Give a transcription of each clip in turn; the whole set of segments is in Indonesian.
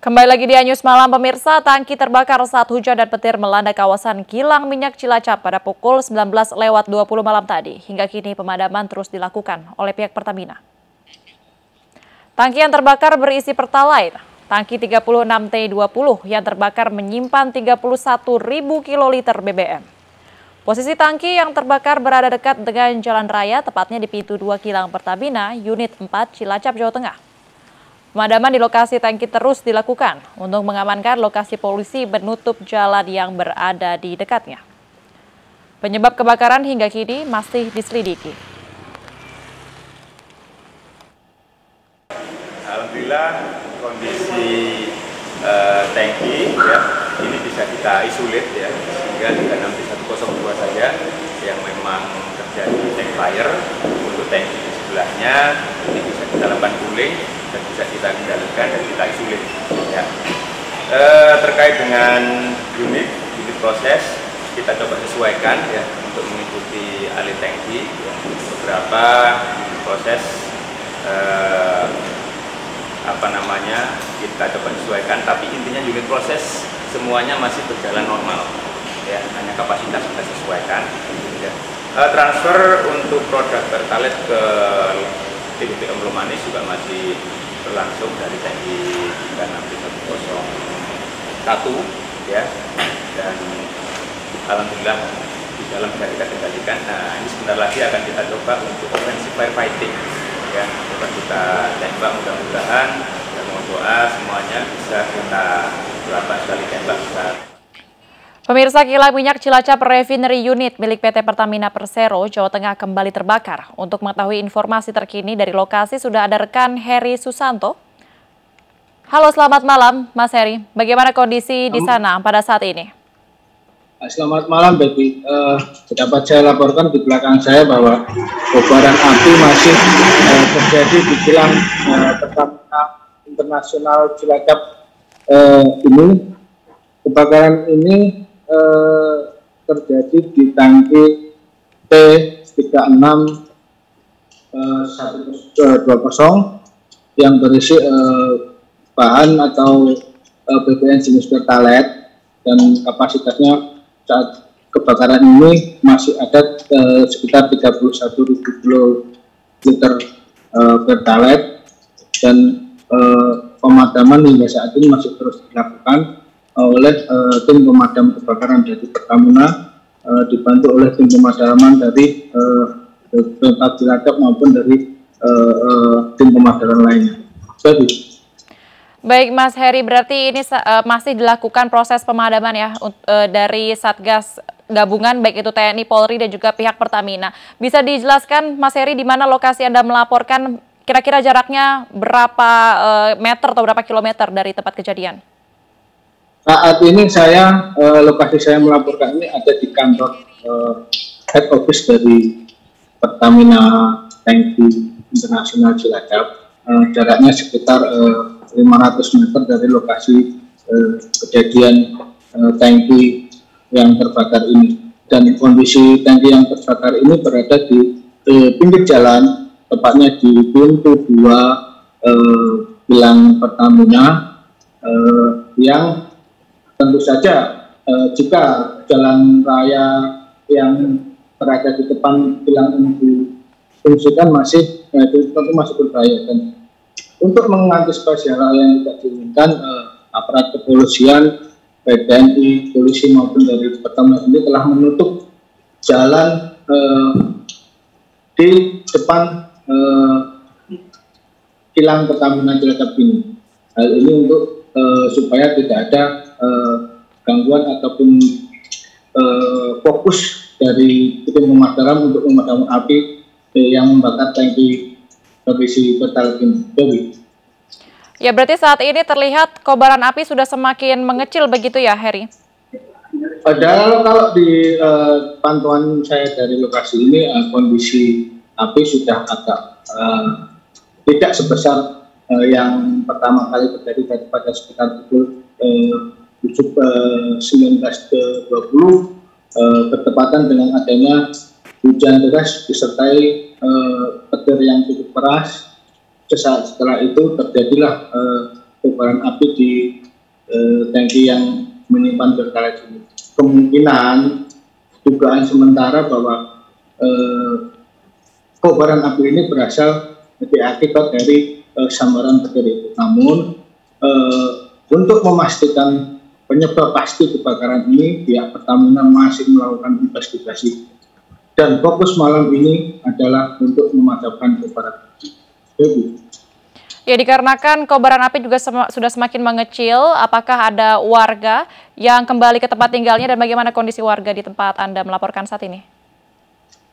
Kembali lagi di Anyus Malam pemirsa, tangki terbakar saat hujan dan petir melanda kawasan kilang minyak Cilacap pada pukul 19.20 malam tadi. Hingga kini pemadaman terus dilakukan oleh pihak Pertamina. Tangki yang terbakar berisi Pertalite. Tangki 36T20 yang terbakar menyimpan 31.000 kiloliter BBM. Posisi tangki yang terbakar berada dekat dengan jalan raya, tepatnya di pintu 2 kilang Pertamina, Unit 4 Cilacap, Jawa Tengah. Pemadaman di lokasi tangki terus dilakukan untuk mengamankan lokasi polisi menutup jalan yang berada di dekatnya. Penyebab kebakaran hingga kini masih diselidiki. Alhamdulillah kondisi tangki ya ini bisa kita isolir ya, sehingga 36102 saja yang memang terjadi tank fire. Untuk tangki di sebelahnya ini bisa kita lakukan cooling dan bisa kita kendalikan dan kita isolir ya. Terkait dengan unit proses kita coba sesuaikan ya untuk mengikuti alih tangki ya. Beberapa unit proses kita coba sesuaikan, tapi intinya unit proses semuanya masih berjalan normal ya, hanya kapasitas kita sesuaikan ya. Transfer untuk produk Pertalite ke TBP Omlo Manis juga masih berlangsung dari tangki 36101 ya, dan alhamdulillah di dalam bisa kita kendalikan. Nah, ini sebentar lagi akan kita coba untuk offensive firefighting ya, coba kita tembak, mudah-mudahan dan mohon doa semuanya bisa kita berapa sekali tembak besar. Pemirsa, kilang minyak Cilacap Refinery Unit milik PT Pertamina Persero Jawa Tengah kembali terbakar. Untuk mengetahui informasi terkini dari lokasi sudah ada rekan Heri Susanto. Halo, selamat malam Mas Heri. Bagaimana kondisi di sana pada saat ini? Selamat malam, Baby. Dapat saya laporkan di belakang saya bahwa kobaran api masih terjadi di kilang Pertamina Internasional Cilacap ini. Kebakaran ini terjadi di tangki T3610 yang berisi bahan atau BBM jenis Pertalite, dan kapasitasnya saat kebakaran ini masih ada sekitar 31.000 kiloliter Pertalite, dan pemadaman hingga saat ini masih terus dilakukan oleh tim pemadam kebakaran dari Pertamina, dibantu oleh tim pemadaman dari Pemkab Cilacap maupun dari tim pemadaman lainnya. Jadi, baik Mas Heri, berarti ini masih dilakukan proses pemadaman ya dari Satgas Gabungan, baik itu TNI, Polri, dan juga pihak Pertamina. Bisa dijelaskan Mas Heri di mana lokasi Anda melaporkan, kira-kira jaraknya berapa meter atau berapa kilometer dari tempat kejadian? Saat ini lokasi saya melaporkan ini ada di kantor head office dari Pertamina Tangki Internasional Cilacap. Jaraknya sekitar 500 meter dari lokasi kejadian tangki yang terbakar ini. Dan kondisi tangki yang terbakar ini berada di pinggir jalan, tepatnya di pintu 2 kilang Pertamina, yang tentu saja jika jalan raya yang berada di depan kilang ini difungsikan tentu masih berbahaya. Dan untuk mengantisipasi hal yang tidak diinginkan, aparat kepolisian, baik TNI, polisi maupun dari Pertamina ini telah menutup jalan di depan kilang Pertamina Cilacap ini. Hal ini untuk supaya tidak ada gangguan ataupun fokus dari tim pemadaman untuk memadamkan api yang membakar tangki berisi Pertalite ini. Ya, berarti saat ini terlihat kobaran api sudah semakin mengecil begitu ya, Heri? Padahal kalau di pantauan saya dari lokasi ini, kondisi api sudah agak tidak sebesar yang pertama kali terjadi pada sekitar pukul 19.20, bertepatan dengan adanya hujan deras disertai petir yang cukup keras. Sesaat setelah itu terjadilah kobaran api di tangki yang menyimpan pertalite ini. Kemungkinan dugaan sementara bahwa kobaran api ini berasal dari akibat dari sambaran petir itu. Namun untuk memastikan penyebab pasti kebakaran ini, pihak Pertamina masih melakukan investigasi dan fokus malam ini adalah untuk memadamkan kobaran api. Ya, dikarenakan kobaran api juga sudah semakin mengecil, apakah ada warga yang kembali ke tempat tinggalnya dan bagaimana kondisi warga di tempat Anda melaporkan saat ini?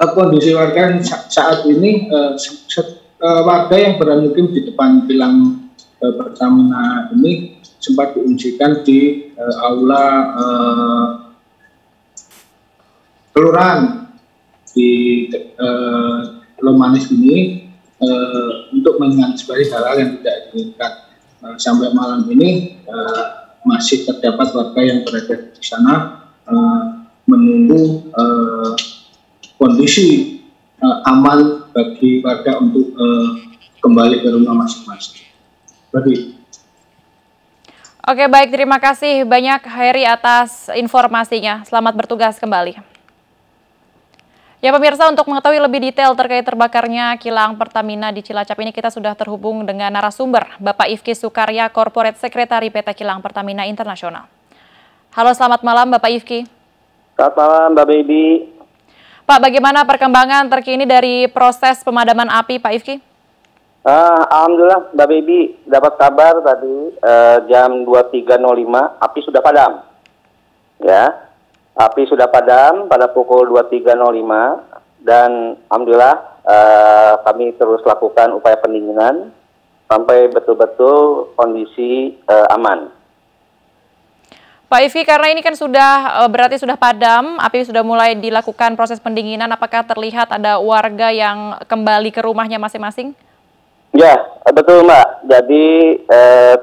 Kondisi warga saat ini, warga yang bermukim di depan kilang Pertamina ini sempat diungsikan di aula kelurahan di Lomanis ini untuk mengantisipasi hal-hal yang tidak diinginkan. Sampai malam ini masih terdapat warga yang berada di sana menunggu kondisi aman bagi warga untuk kembali ke rumah masing-masing. Oke, baik, terima kasih banyak Heri atas informasinya. Selamat bertugas kembali. Ya pemirsa, untuk mengetahui lebih detail terkait terbakarnya kilang Pertamina di Cilacap ini, kita sudah terhubung dengan narasumber, Bapak Ifki Sukarya, Corporate Secretary PT Kilang Pertamina Internasional. Halo, selamat malam Bapak Ifki. Selamat malam Mbak Baby. Pak, bagaimana perkembangan terkini dari proses pemadaman api Pak Ifki? Alhamdulillah Mbak Baby, dapat kabar tadi jam 23.05 api sudah padam. Ya, api sudah padam pada pukul 23.05 dan alhamdulillah kami terus lakukan upaya pendinginan sampai betul-betul kondisi aman. Pak Ifki, karena ini kan sudah berarti sudah padam, api sudah mulai dilakukan proses pendinginan, apakah terlihat ada warga yang kembali ke rumahnya masing-masing? Ya, betul Mbak. Jadi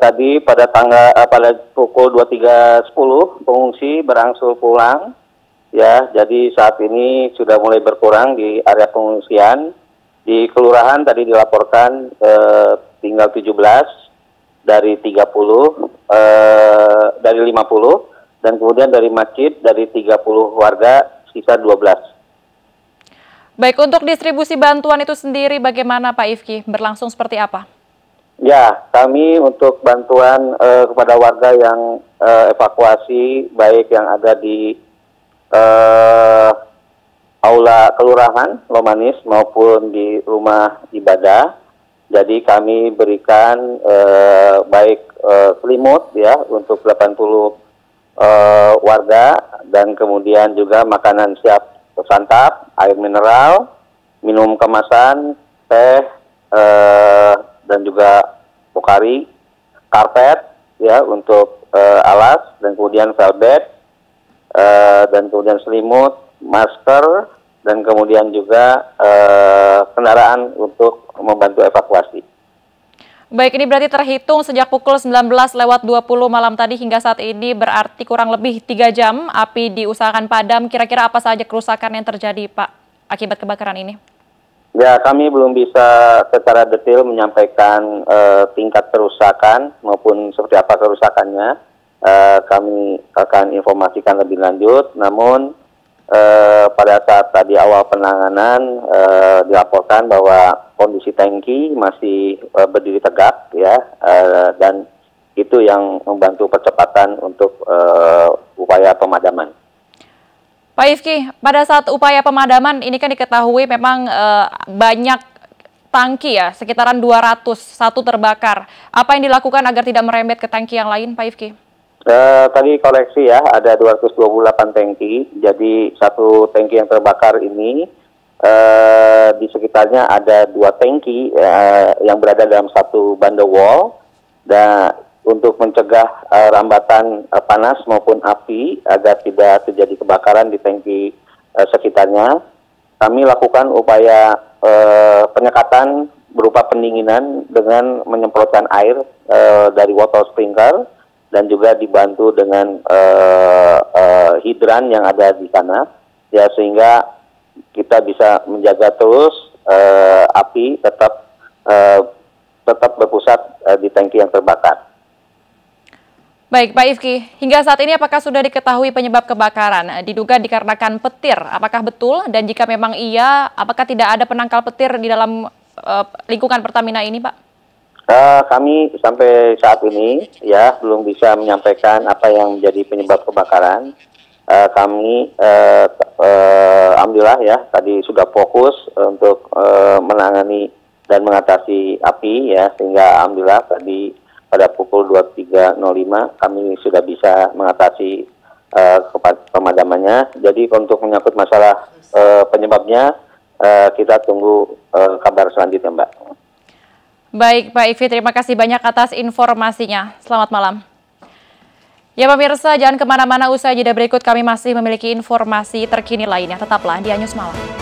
tadi pada pukul 23.10 pengungsi berangsur pulang. Ya, jadi saat ini sudah mulai berkurang di area pengungsian. Di kelurahan tadi dilaporkan tinggal 17 dari 30 dari 50 dan kemudian dari masjid dari 30 warga sisa 12. Baik, untuk distribusi bantuan itu sendiri bagaimana Pak Ifki? Berlangsung seperti apa? Ya, kami untuk bantuan kepada warga yang evakuasi, baik yang ada di aula kelurahan Lomanis maupun di rumah ibadah. Jadi kami berikan baik selimut ya untuk 80 warga dan kemudian juga makanan siap santap, air mineral, minum kemasan, teh, dan juga pokari, karpet, ya untuk alas, dan kemudian velvet, dan kemudian selimut, masker, dan kemudian juga kendaraan untuk membantu evakuasi. Baik, ini berarti terhitung sejak pukul 19.20 malam tadi hingga saat ini berarti kurang lebih 3 jam api diusahakan padam. Kira-kira apa saja kerusakan yang terjadi Pak akibat kebakaran ini? Ya, kami belum bisa secara detail menyampaikan tingkat kerusakan maupun seperti apa kerusakannya. Kami akan informasikan lebih lanjut, namun pada saat tadi awal penanganan dilaporkan bahwa kondisi tangki masih berdiri tegak ya, dan itu yang membantu percepatan untuk upaya pemadaman. Pak Ifki, pada saat upaya pemadaman ini kan diketahui memang banyak tangki ya, sekitaran 201 terbakar. Apa yang dilakukan agar tidak merembet ke tangki yang lain Pak Ifki? Tadi koreksi ya, ada 228 tangki, jadi satu tangki yang terbakar ini di sekitarnya ada 2 tangki yang berada dalam satu bundle wall, dan untuk mencegah rambatan panas maupun api agar tidak terjadi kebakaran di tangki sekitarnya, kami lakukan upaya penyekatan berupa pendinginan dengan menyemprotkan air dari water sprinkler dan juga dibantu dengan hidran yang ada di sana, ya, sehingga kita bisa menjaga terus api tetap berpusat di tangki yang terbakar. Baik, Pak Ifki, hingga saat ini apakah sudah diketahui penyebab kebakaran? Diduga dikarenakan petir, apakah betul? Dan jika memang iya, apakah tidak ada penangkal petir di dalam lingkungan Pertamina ini, Pak? Kami sampai saat ini ya belum bisa menyampaikan apa yang menjadi penyebab kebakaran. Kami alhamdulillah ya tadi sudah fokus untuk menangani dan mengatasi api ya, sehingga alhamdulillah tadi pada pukul 23.05 kami sudah bisa mengatasi pemadamannya. Jadi untuk menyangkut masalah penyebabnya kita tunggu kabar selanjutnya, Mbak. Baik, Pak Ifki, terima kasih banyak atas informasinya. Selamat malam. Ya pemirsa, jangan kemana-mana, usai jeda berikut kami masih memiliki informasi terkini lainnya. Tetaplah di Anyus Malam.